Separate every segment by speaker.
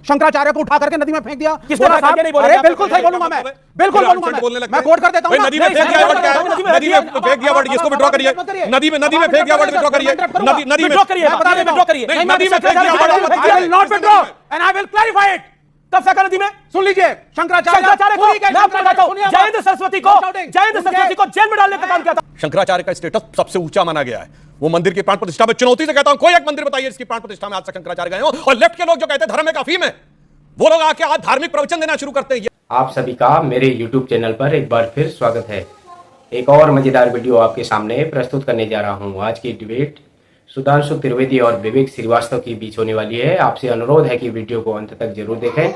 Speaker 1: शंकराचार्य को उठा करके नदी में फेंक दिया।
Speaker 2: अरे
Speaker 1: बिल्कुल सही बोलूंगा मैं, बिल्कुल बोलूंगा मैं कोट कर देता हूं।
Speaker 3: नदी में फेंक दिया वर्ड क्या है? नदी में फेंक दिया वर्ड, इसको विड्रॉ करिए। नदी में फेंक दिया वर्ड, विड्रॉ करिए। नदी में
Speaker 2: विड्रॉ करिए।
Speaker 3: नहीं, नदी में फेंक दिया word,
Speaker 1: I will not withdraw and I will clarify it.
Speaker 2: कब फेंका नदी में?
Speaker 1: सुन लीजिए, शंकराचार्य
Speaker 2: को जयेंद्र सरस्वती को जेल में डालने का काम किया था।
Speaker 3: शंकराचार्य का स्टेटस सबसे ऊंचा माना गया है। वो मंदिर की प्राण प्रतिष्ठा में चुनौती से कहता हूं, कोई एक मंदिर बताइए इसकी प्राण प्रतिष्ठा में आज तक शंकराचार्य गए हो। और लेफ्ट के लोग जो कहते हैं धर्म एक अफीम है, वो लोग आके आज धार्मिक प्रवचन देना शुरू करते हैं।
Speaker 4: आप सभी का मेरे YouTube चैनल पर एक बार फिर स्वागत है। एक और मजेदार वीडियो आपके सामने प्रस्तुत करने जा रहा हूं। आज की डिबेट सुधांशु त्रिवेदी और विवेक श्रीवास्तव के बीच होने वाली है। आपसे अनुरोध है कि वीडियो को अंत तक जरूर देखें।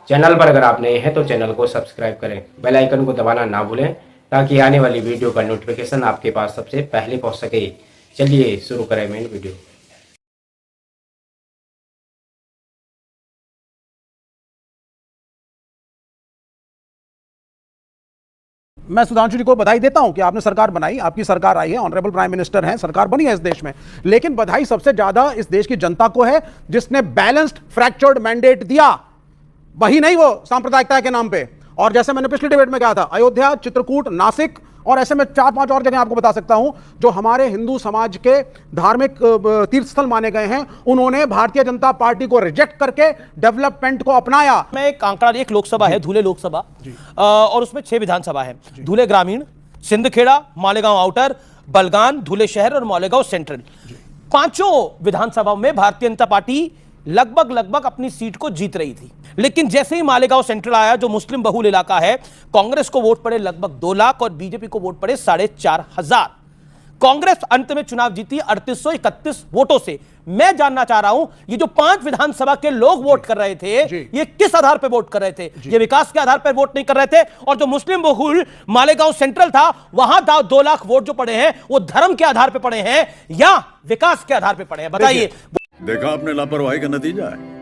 Speaker 4: चैनल पर अगर आप नए हैं तो चैनल को सब्सक्राइब करें, बेल आइकन को दबाना ना भूलें ताकि आने वाली वीडियो का नोटिफिकेशन आपके पास सबसे पहले पहुंच सके। चलिए शुरू करें मेन वीडियो।
Speaker 1: मैं सुधांशु जी को बधाई देता हूं कि आपने सरकार बनाई, आपकी सरकार आई है, ऑनरेबल प्राइम मिनिस्टर हैं, सरकार बनी है इस देश में। लेकिन बधाई सबसे ज्यादा इस देश की जनता को है जिसने बैलेंस्ड फ्रैक्चर्ड मैंडेट दिया, वही नहीं वो सांप्रदायिकता के नाम पे। और जैसे मैंने पिछली डिबेट में कहा था, अयोध्या, चित्रकूट, नासिक और ऐसे में 4-5 और जगह आपको बता सकता हूं जो हमारे हिंदू समाज के धार्मिक तीर्थस्थल माने गए हैं, उन्होंने भारतीय जनता पार्टी को रिजेक्ट करके डेवलपमेंट को अपनाया।
Speaker 2: मैं एक आंकड़ा, एक लोकसभा है धुले लोकसभा, और उसमें 6 विधानसभा है। धुले ग्रामीण, सिंदखेड़ा, मालेगांव आउटर, बलगान, धुले शहर और मालेगांव सेंट्रल, 5 विधानसभाओं में भारतीय जनता पार्टी लगभग अपनी सीट को जीत रही थी। लेकिन जैसे ही मालेगांव सेंट्रल आया, जो मुस्लिम बहुल इलाका है, कांग्रेस को वोट पड़े लगभग 2 लाख और बीजेपी को वोट पड़े 4,500। कांग्रेस अंत में चुनाव जीती 3831 वोटों से। मैं जानना चाह रहा हूं, ये जो 5 विधानसभा के लोग वोट कर रहे थे, ये किस आधार पर वोट कर रहे थे? ये विकास के आधार पर वोट नहीं कर रहे थे। और जो मुस्लिम बहुल मालेगांव सेंट्रल था, वहां 2 लाख वोट जो पड़े हैं, वो धर्म के आधार पर पड़े हैं या विकास के आधार पर पड़े हैं? बताइए।
Speaker 5: देखा आपने लापरवाही का नतीजा है।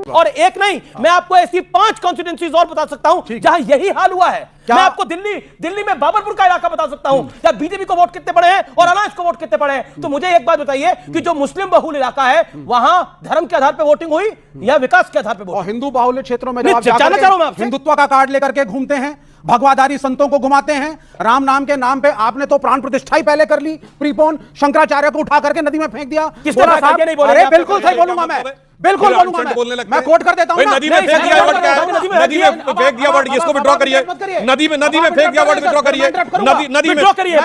Speaker 2: और एक नहीं, मैं आपको ऐसी 5 कॉन्स्टिट्यूएंसीज और बता सकता हूं जहां यही हाल हुआ है। मैं आपको दिल्ली में बाबरपुर का इलाका बता सकता हूं, या बीजेपी को वोट कितने पड़े हैं और अलायंस को वोट कितने पड़े हैं। तो मुझे एक बात बताइए कि जो मुस्लिम बहुल इलाका है, वहां धर्म के आधार पर वोटिंग हुई या विकास के आधार पर? हिंदू
Speaker 1: बाहुल्य क्षेत्रों में हिंदुत्व का कार्ड लेकर के घूमते हैं, भगवाधारी संतों को घुमाते हैं, राम नाम के नाम पे आपने तो प्राण प्रतिष्ठा ही पहले कर ली, प्रीपोन। शंकराचार्य को उठा करके नदी में फेंक दिया। अरे बिल्कुल सही बोलूंगा मैं, बिल्कुल बोलूंगा मैं कोट कर देता हूं।
Speaker 3: नदी में फेंक दिया वर्ड क्या है? नदी में फेंक दिया वर्ड, इसको विड्रॉ करिए। नदी में फेंक दिया वर्ड, विड्रॉ करिए। नदी में विड्रॉ करिए।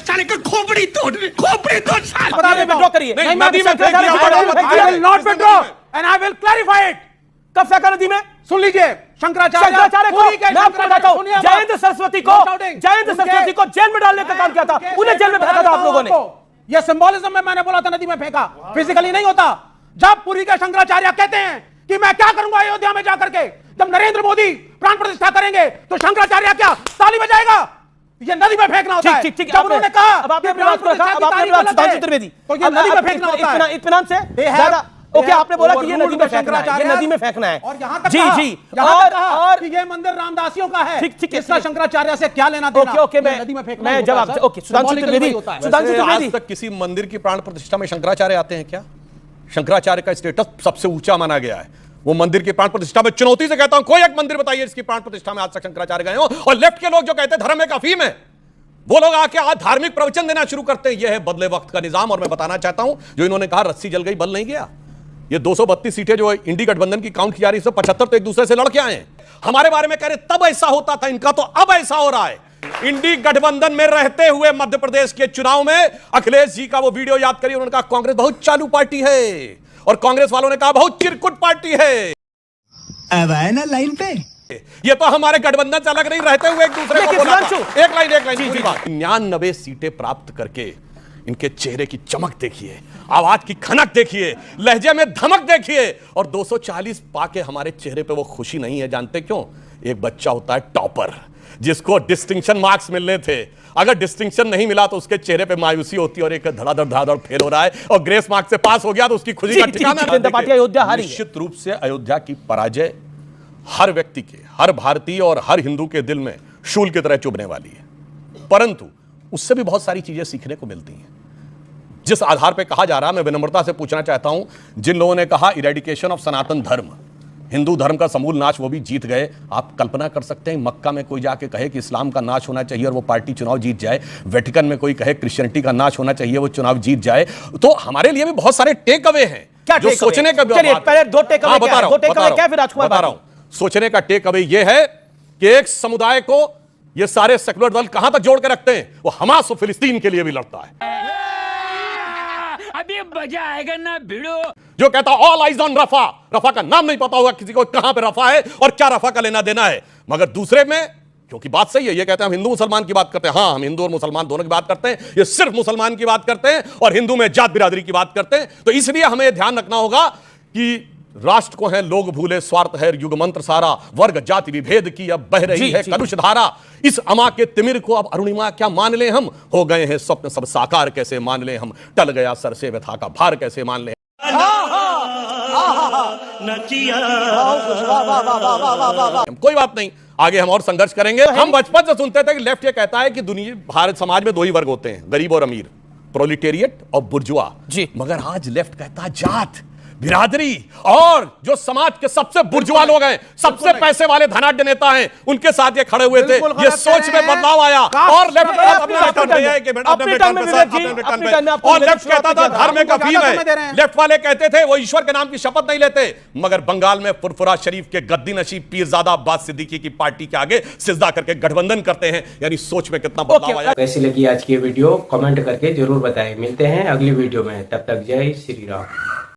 Speaker 2: साले का खोपड़ी तोड़ साले। बता दे, विड्रॉ करिए।
Speaker 3: नदी में फेंक दिया word,
Speaker 1: I will not withdraw and I will clarify it.
Speaker 2: कब फेंका नदी में?
Speaker 1: सुन लीजिए, शंकराचार्य को
Speaker 2: जयेंद्र सरस्वती को जेल में डालने का काम किया था, उन्हें जेल में फेंका था आप लोगों ने।
Speaker 1: यह सिंबोलिज्म में मैंने बोला था, नदी में फेंका, फिजिकली नहीं होता। जब पुरी के शंकराचार्य कहते हैं कि मैं क्या करूंगा अयोध्या में जाकर के, जब नरेंद्र मोदी प्राण प्रतिष्ठा करेंगे तो शंकराचार्य क्या ताली बजाएगा? ये नदी में फेंकना होता है। जब उन्होंने कहा
Speaker 2: अब आपने प्राण प्रतिष्ठा सुधांशु त्रिवेदी,
Speaker 1: तो ये नदी में फेंकना होता है।
Speaker 2: इत्मीनान से ज्यादा ओके, आपने बोला कि ये नदी में फेंकना है, ये नदी में फेंकना है।
Speaker 1: और यहां तक
Speaker 2: जी
Speaker 1: और कि ये मंदिर रामदासियों का है, ठीक है, इसका शंकराचार्य से क्या लेना देना?
Speaker 2: ओके,
Speaker 1: नदी में फेंकना
Speaker 2: मैं जवाब। ओके, सुधांशु त्रिवेदी,
Speaker 3: आज तक किसी मंदिर की प्राण प्रतिष्ठा में शंकराचार्य आते हैं क्या? शंकराचार्य का स्टेटस सबसे ऊंचा माना गया है। वो मंदिर की प्राण प्रतिष्ठा में चुनौती से कहता हूं, कोई एक मंदिर बताइए इसकी प्राण प्रतिष्ठा में आज तक शंकराचार्य गए हो। और लेफ्ट के लोग जो कहते हैं धर्म एक अफीम है, वो लोग आके आज धार्मिक प्रवचन देना शुरू करते हैं। यह है बदले वक्त का निजाम। और मैं बताना चाहता हूं, जो इन्होंने कहा रस्सी जल गई, बल नहीं गया। ये 232 सीटें जो इंडी गठबंधन की काउंट की जा रही है, 75 तो एक दूसरे से लड़के आए हैं। हमारे बारे में कह रहे तब ऐसा होता था, इनका तो अब ऐसा हो रहा है। इंडी गठबंधन में रहते हुए मध्य प्रदेश के चुनाव में अखिलेश जी का वो वीडियो याद करिए, उन्होंने कहा कांग्रेस बहुत चालू पार्टी है, और कांग्रेस वालों ने कहा बहुत चिरकुट पार्टी है।
Speaker 6: अब आए ना लाइन पे।
Speaker 3: ये तो हमारे गठबंधन से अलग नहीं रहते हुए एक दूसरे को बोला था। एक लाइन पूरी बात। 99 सीटें प्राप्त करके इनके चेहरे की चमक देखिए, आवाज की खनक देखिए, लहजे में धमक देखिए। और 240 पाके हमारे चेहरे पे वो खुशी नहीं है। जानते क्यों? एक बच्चा होता है टॉपर, जिसको डिस्टिंक्शन मार्क्स मिलने थे। अगर डिस्टिंक्शन नहीं मिला तो उसके चेहरे पे मायूसी होती है, और एक धड़ाधड़ फेल हो रहा है, और ग्रेस मार्क्स से पास हो गया तो उसकी खुशी का ठिकाना। निश्चित रूप से अयोध्या की पराजय हर व्यक्ति के, हर भारतीय और हर हिंदू के दिल में शूल की तरह चुभने वाली है। परंतु उससे भी बहुत सारी चीजें सीखने को मिलती हैं। जिस आधार पे कहा जा रहा है, मैं विनम्रता से पूछना चाहता हूं, जिन लोगों ने कहा इरेडिकेशन ऑफ सनातन धर्म, हिंदू धर्म का समूल नाश, वो भी जीत गए। आप कल्पना कर सकते हैं मक्का में कोई जाके कहे कि इस्लाम का नाश होना चाहिए और वो पार्टी चुनाव जीत जाए, वेटिकन में कोई कहे क्रिश्चियनिटी का नाश होना चाहिए, वो चुनाव जीत जाए। तो हमारे लिए भी बहुत सारे टेक अवे हैं
Speaker 2: क्या
Speaker 3: जो सोचने का।
Speaker 2: चलिए पहले दो टेक अवे क्या है? दो टेक अवे क्या फिर राजकुमार
Speaker 3: बता रहा हूं। सोचने का टेक अवे ये है कि एक समुदाय को ये सारे सेकुलर दल कहां तक जोड़ के रखते हैं, वो हमास और फिलिस्तीन के लिए भी लड़ता है।
Speaker 7: अभी मजा आएगा ना भिड़ो।
Speaker 3: जो कहता ऑल आइज ऑन रफा, रफा का नाम नहीं पता होगा किसी को कहां पे रफा है और क्या रफा का लेना देना है, मगर दूसरे में, क्योंकि बात सही है, ये कहते हैं हम हिंदू मुसलमान की बात करते हैं। हाँ, हम हिंदू और मुसलमान दोनों की बात करते हैं, ये सिर्फ मुसलमान की बात करते हैं और हिंदू में जात बिरादरी की बात करते हैं। तो इसलिए हमें ध्यान रखना होगा कि राष्ट्र को है लोग भूले, स्वार्थ है युग मंत्र सारा, वर्ग जाति विभेद की अब बह रही है कलुष धारा। इस अमा के तिमिर को अब अरुणिमा क्या मान ले हम, हो गए हैं स्वप्न सब साकार कैसे मान ले हम, टल गया सर से व्यथा का भार कैसे मान ले। कोई बात नहीं, आगे हम और संघर्ष करेंगे। हम बचपन से सुनते थे कि लेफ्ट ये कहता है कि दुनिया भारत समाज में दो ही वर्ग होते हैं, गरीब और अमीर, प्रोलिटेरिएट और बुर्जुआ जी। मगर आज लेफ्ट कहता है जात बिरादरी, और जो समाज के सबसे बुर्जुआ लोग हैं, सबसे पैसे वाले धनाढ्य नेता हैं, उनके साथ ये खड़े हुए थे। ये सोच में बदलाव आया और लेफ्ट कहता था धर्म एक अफीम है। लेफ्ट वाले कहते थे वो ईश्वर के नाम की शपथ नहीं लेते, मगर बंगाल में फुरफुरा शरीफ के गद्दी नशीब पीरजादा अब्बास सिद्दीकी की पार्टी के आगे सिजदा करके गठबंधन करते हैं। यानी सोच में कितना बदलाव आया।
Speaker 4: कैसी लगी आज की वीडियो कमेंट करके जरूर बताएं। मिलते हैं अगली वीडियो में, तब तक जय श्री राम।